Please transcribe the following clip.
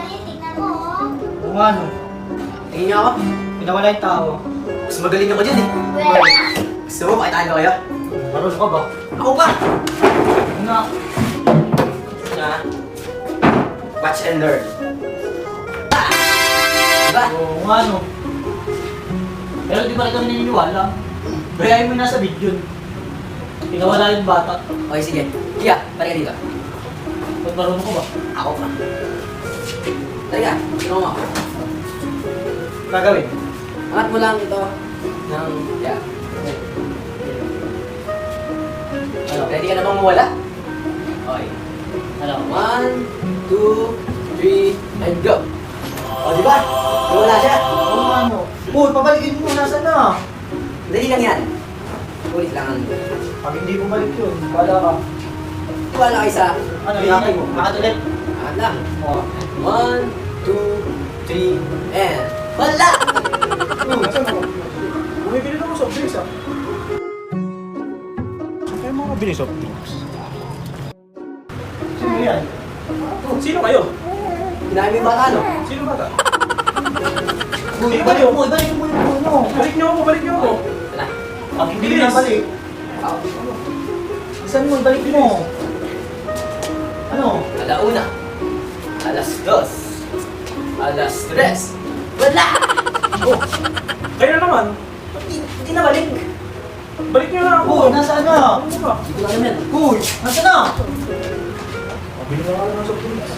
Galit, tignan mo, oh. Oo nga, no. Tingin niyo ako. Pinawala yung tao. Mas magaling ako dyan eh. Well, Gusto mo, pakitaan ko kayo? Marunong ka ba? Ako pa! Oo nga. Na, watch and learn. Ah! Diba? Oo nga, no. Pero di pa rin kami naniniwala. Bayahin mo yung nasa video. Pinawala yung bata. Okay, sige. Iya, balik ka dito. Ba't marunong ka ba? Ako pa. Teka, sino mo ako? Gagawin. Angat mo lang ito ng... Yeah. Ano? Ready ka na bang mawala? Okay. Ano? 1, 2, 3, and go! O, di ba? Wala siya. Oo nga, no. Uy, pabalikin mo. Nasaan na? Dali lang yan. Ulit lang ang... Pag hindi bumalik yun, wala ka. Wala kayo sa... Ano, yakay mo? Bakit ulit? Angat lang. Oo. 1, 2, 3, and... Wala! Nasaan ako? Bumibili na ako sa office, ah. Kaya mga mabilis soft drinks. Sino yan? Sino kayo? Kinain mo yung bata, no? Sino ba ka? Uy, Sino balik kayo? mo, ibalik mo yung puno. Balik niyo ako, balik niyo ako. Wala. Pag hindi Bilis. na balik, saan mo, ibalik mo. Ano? Alauna. Alas 2. Alas 3. Wala! Oh, kayo na naman. Hindi na balik. Balik niyo na ako. Uy, nasaan na? Ano ba? Hindi ko alam yan. Uy, nasaan na? Mabili na ako ng soft drinks.